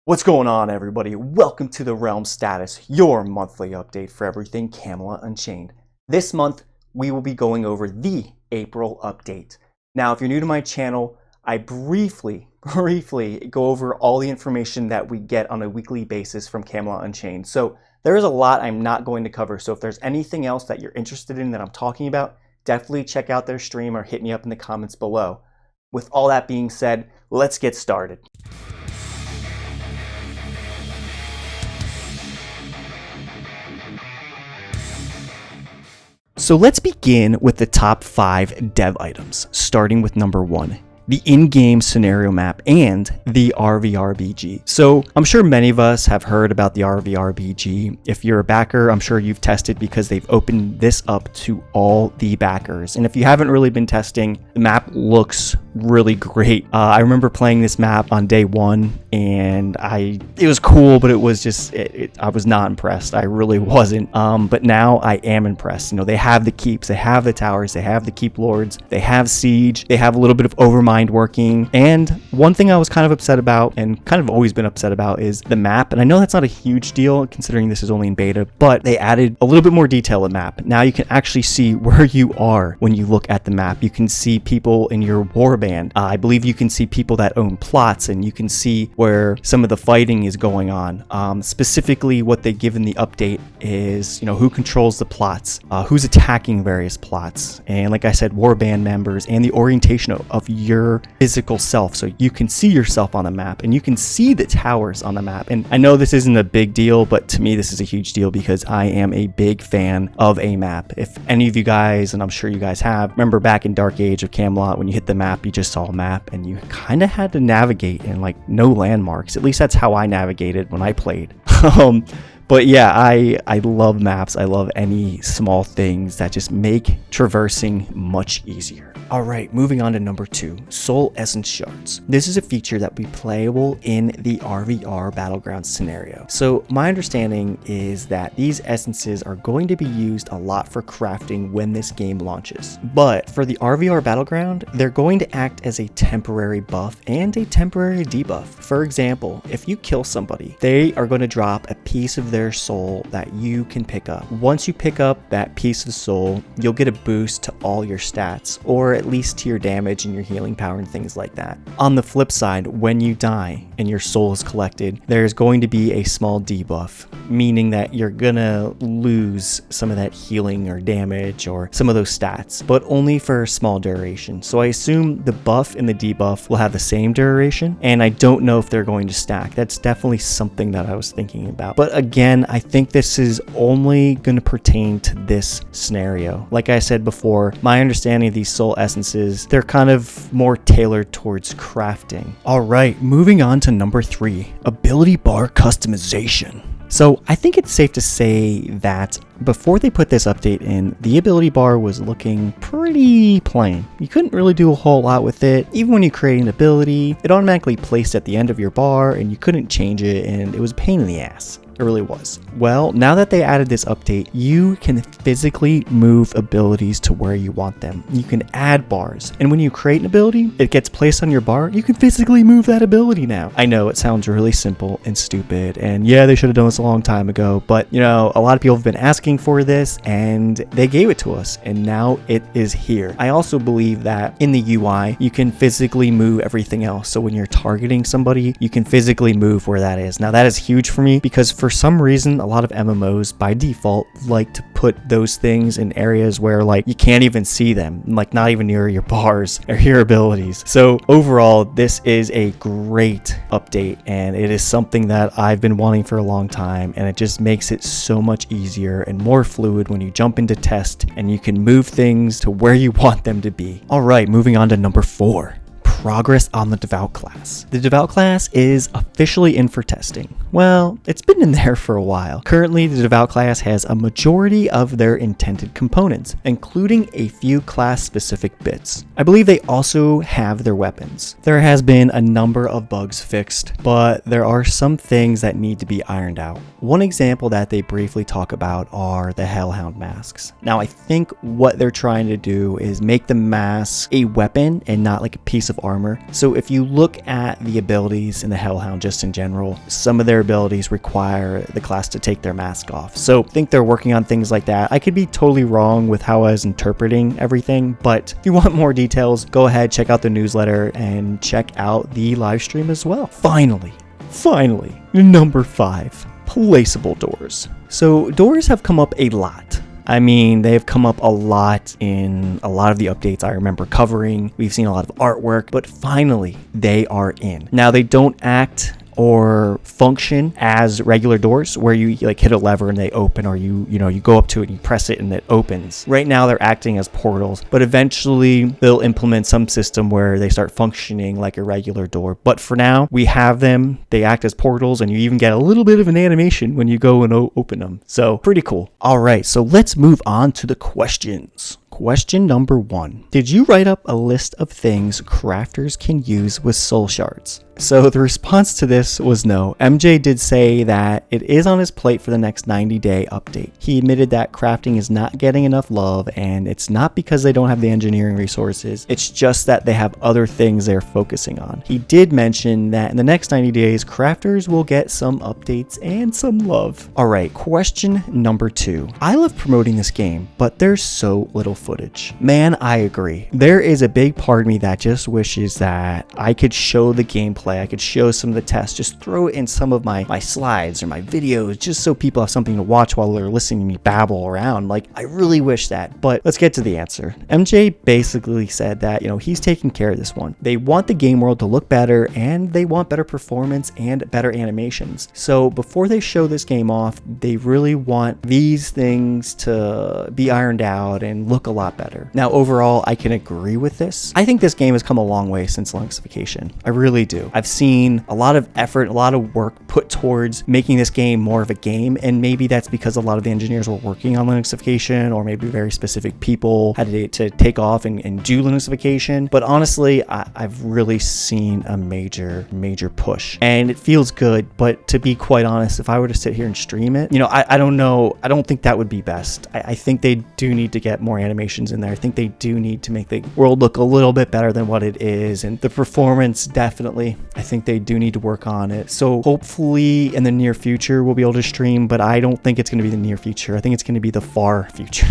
What's going on, everybody? Welcome to the Realm Status, your monthly update for everything Camelot Unchained. This month, we will be going over the April update. Now, if you're new to my channel, I briefly go over all the information that we get on a weekly basis from Camelot Unchained. So there is a lot I'm not going to cover. So if there's anything else that you're interested in that I'm talking about, definitely check out their stream or hit me up in the comments below. With all that being said, let's get started. So let's begin with the top 5 dev items, starting with number 1. The in-game scenario map and the RVRBG. So I'm sure many of us have heard about the RVRBG. If you're a backer, I'm sure you've tested because they've opened this up to all the backers. And if you haven't really been testing, the map looks really great. I remember playing this map on day 1 and it was cool, but it was just, I was not impressed. I really wasn't. But now I am impressed. You know, they have the keeps, they have the towers, they have the keep lords, they have siege, they have a little bit of overmind working. And one thing I was kind of upset about and kind of always been upset about is the map. And I know that's not a huge deal considering this is only in beta, but they added a little bit more detail in map. Now you can actually see where you are when you look at the map. You can see people in your warband. I believe you can see people that own plots, and you can see where some of the fighting is going on. Specifically, what they give in the update is, you know, who controls the plots, who's attacking various plots, and like I said, warband members, and the orientation of your physical self. So you can see yourself on the map, and you can see the towers on the map. And I know this isn't a big deal, but to me, this is a huge deal because I am a big fan of a map. If any of you guys, and I'm sure you guys have, remember back in Dark Age of Camelot, when you hit the map, you just saw a map and you kind of had to navigate in like no landmarks. At least that's how I navigated when I played. But yeah, I love maps. I love any small things that just make traversing much easier. All right, moving on to number 2, Soul Essence Shards. This is a feature that will be playable in the RVR Battleground scenario. So my understanding is that these essences are going to be used a lot for crafting when this game launches. But for the RVR Battleground, they're going to act as a temporary buff and a temporary debuff. For example, if you kill somebody, they are going to drop a piece of their soul that you can pick up. Once you pick up that piece of soul, you'll get a boost to all your stats, or at least to your damage and your healing power and things like that. On the flip side, when you die and your soul is collected, there's going to be a small debuff, meaning that you're gonna lose some of that healing or damage or some of those stats, but only for a small duration. So I assume the buff and the debuff will have the same duration, and I don't know if they're going to stack. That's definitely something that I was thinking about. But again, I think this is only going to pertain to this scenario. Like I said before, my understanding of these soul essences, they're kind of more tailored towards crafting. All right, moving on to number 3, ability bar customization. So I think it's safe to say that before they put this update in, the ability bar was looking pretty plain. You couldn't really do a whole lot with it. Even when you create an ability, it automatically placed at the end of your bar and you couldn't change it, and it was a pain in the ass. It really was. Well, now that they added this update, you can physically move abilities to where you want them. You can add bars, and when you create an ability, it gets placed on your bar, you can physically move that ability now. I know it sounds really simple and stupid, and yeah, they should have done this a long time ago, but you know, a lot of people have been asking for this, and they gave it to us, and now it is here. I also believe that in the UI, you can physically move everything else. So when you're targeting somebody, you can physically move where that is. Now that is huge for me because for some reason, a lot of MMOs by default like to put those things in areas where like you can't even see them, like not even near your bars or your abilities. So overall, this is a great update, and it is something that I've been wanting for a long time, and it just makes it so much easier and more fluid when you jump into test and you can move things to where you want them to be. All right, moving on to number 4. Progress on the DEVOUT class. The DEVOUT class is officially in for testing. Well, it's been in there for a while. Currently, the Devout class has a majority of their intended components, including a few class-specific bits. I believe they also have their weapons. There has been a number of bugs fixed, but there are some things that need to be ironed out. One example that they briefly talk about are the Hellhound masks. Now, I think what they're trying to do is make the mask a weapon and not like a piece of armor. So if you look at the abilities in the Hellhound just in general, some of their abilities require the class to take their mask off. So I think they're working on things like that. I could be totally wrong with how I was interpreting everything, but if you want more details, go ahead, check out the newsletter and check out the live stream as well. Finally, number 5, placeable doors. So doors have come up a lot. I mean, they've come up a lot in a lot of the updates I remember covering. We've seen a lot of artwork, but finally they are in. Now, they don't act or function as regular doors where you like hit a lever and they open, or you go up to it and you press it and it opens. Right now they're acting as portals, but eventually they'll implement some system where they start functioning like a regular door. But for now, we have them. They act as portals, and you even get a little bit of an animation when you go and open them. So pretty cool. All right, so let's move on to the questions. Question number 1. Did you write up a list of things crafters can use with soul shards? So the response to this was no. MJ did say that it is on his plate for the next 90-day update. He admitted that crafting is not getting enough love, and it's not because they don't have the engineering resources. It's just that they have other things they're focusing on. He did mention that in the next 90 days, crafters will get some updates and some love. All right, question number 2. I love promoting this game, but there's so little footage. Man, I agree. There is a big part of me that just wishes that I could show the gameplay. I could show some of the tests, just throw it in some of my slides or my videos, just so people have something to watch while they're listening to me babble around. Like, I really wish that, but let's get to the answer. MJ basically said that, he's taking care of this one. They want the game world to look better, and they want better performance and better animations. So before they show this game off, they really want these things to be ironed out and look a lot better. Now, overall, I can agree with this. I think this game has come a long way since Linuxification. I really do. I've seen a lot of effort, a lot of work put towards making this game more of a game, and maybe that's because a lot of the engineers were working on Linuxification, or maybe very specific people had to take off and do Linuxification. But honestly, I've really seen a major push, and it feels good. But to be quite honest, if I were to sit here and stream it, I don't know. I don't think that would be best. I think they do need to get more animations in there. I think they do need to make the world look a little bit better than what it is, and the performance definitely. I think they do need to work on it. So hopefully in the near future we'll be able to stream, but I don't think it's going to be the near future. I think it's going to be the far future.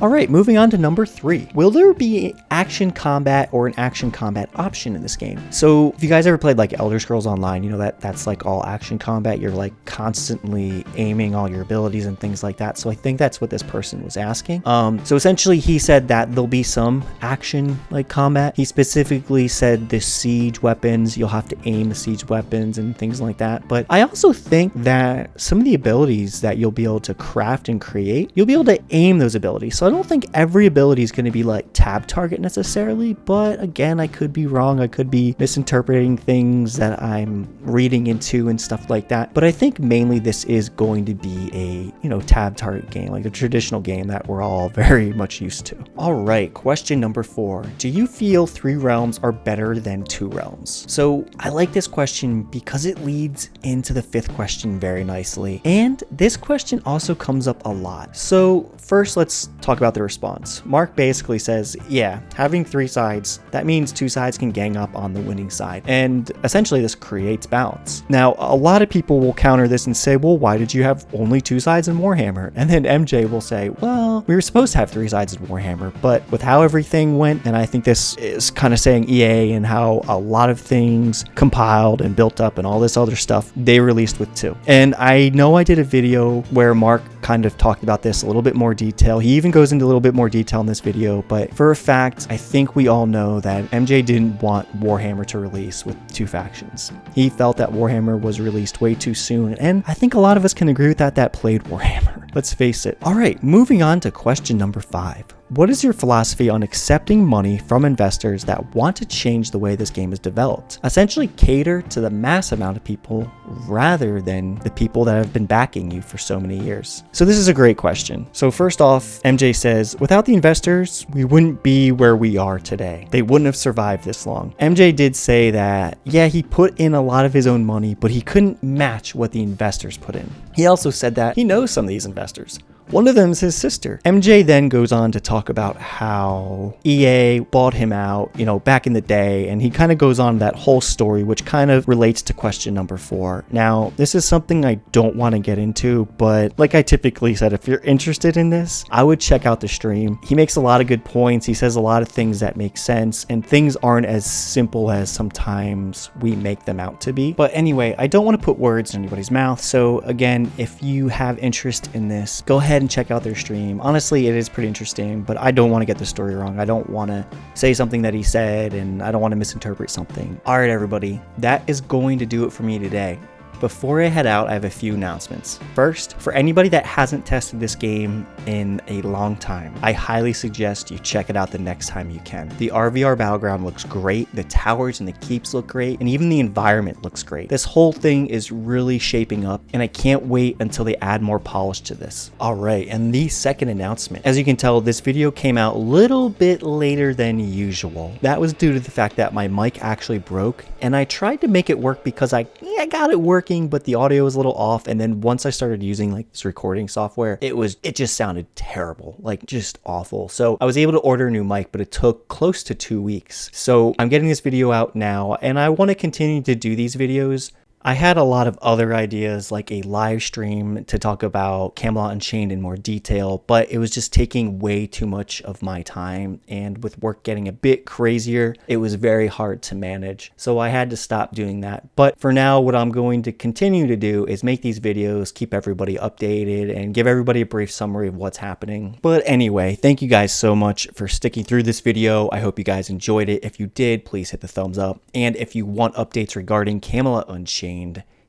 All right, moving on to number 3. Will there be action combat or an action combat option in this game? So if you guys ever played like Elder Scrolls Online, that's like all action combat. You're like constantly aiming all your abilities and things like that. So I think that's what this person was asking. So essentially he said that there'll be some action like combat. He specifically said the siege weapons, you'll have to aim the siege weapons and things like that. But I also think that some of the abilities that you'll be able to craft and create, you'll be able to aim those abilities. So I don't think every ability is going to be like tab target necessarily, but again, I could be wrong. I could be misinterpreting things that I'm reading into and stuff like that. But I think mainly this is going to be a, tab target game, like a traditional game that we're all very much used to. All right, question number 4. Do you feel 3 realms are better than 2 realms? So I like this question because it leads into the 5th question very nicely. And this question also comes up a lot. So first, let's talk about the response. Mark basically says, yeah, having 3 sides, that means 2 sides can gang up on the winning side. And essentially this creates balance. Now, a lot of people will counter this and say, well, why did you have only 2 sides in Warhammer? And then MJ will say, well, we were supposed to have 3 sides in Warhammer, but with how everything went, and I think this is kind of saying EA and how a lot of things compiled and built up and all this other stuff, they released with 2. And I know I did a video where Mark kind of talked about this a little bit more detail. He even goes into a little bit more detail in this video, but for a fact, I think we all know that MJ didn't want Warhammer to release with 2 factions. He felt that Warhammer was released way too soon, and I think a lot of us can agree with that played Warhammer. Let's face it. All right, moving on to question number 5. What is your philosophy on accepting money from investors that want to change the way this game is developed? Essentially cater to the mass amount of people rather than the people that have been backing you for so many years. So this is a great question. So first off, MJ says, without the investors, we wouldn't be where we are today. They wouldn't have survived this long. MJ did say that, yeah, he put in a lot of his own money, but he couldn't match what the investors put in. He also said that he knows some of these investors. One of them is his sister. MJ then goes on to talk about how EA bought him out, back in the day, and he kind of goes on that whole story, which kind of relates to question number 4. Now, this is something I don't want to get into, but like I typically said, if you're interested in this, I would check out the stream. He makes a lot of good points. He says a lot of things that make sense, and things aren't as simple as sometimes we make them out to be. But anyway, I don't want to put words in anybody's mouth. So again, if you have interest in this, go ahead and check out their stream. Honestly, it is pretty interesting, but I don't want to get the story wrong. I don't want to say something that he said, and I don't want to misinterpret something. All right, everybody, that is going to do it for me today. Before I head out, I have a few announcements. First, for anybody that hasn't tested this game in a long time, I highly suggest you check it out the next time you can. The RVR Battleground looks great, the towers and the keeps look great, and even the environment looks great. This whole thing is really shaping up, and I can't wait until they add more polish to this. Alright, and the second announcement. As you can tell, this video came out a little bit later than usual. That was due to the fact that my mic actually broke, and I tried to make it work because I got it working, but the audio was a little off. And then once I started using this recording software, it just sounded terrible, just awful. So I was able to order a new mic, but it took close to 2 weeks. So I'm getting this video out now, and I want to continue to do these videos. I had a lot of other ideas, like a live stream to talk about Camelot Unchained in more detail, but it was just taking way too much of my time, and with work getting a bit crazier, it was very hard to manage. So I had to stop doing that. But for now, what I'm going to continue to do is make these videos, keep everybody updated, and give everybody a brief summary of what's happening. But anyway, thank you guys so much for sticking through this video. I hope you guys enjoyed it. If you did, please hit the thumbs up. And if you want updates regarding Camelot Unchained,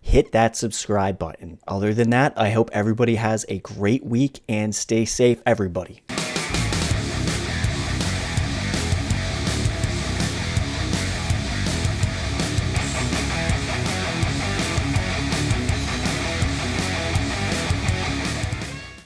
hit that subscribe button. Other than that, I hope everybody has a great week and stay safe, everybody.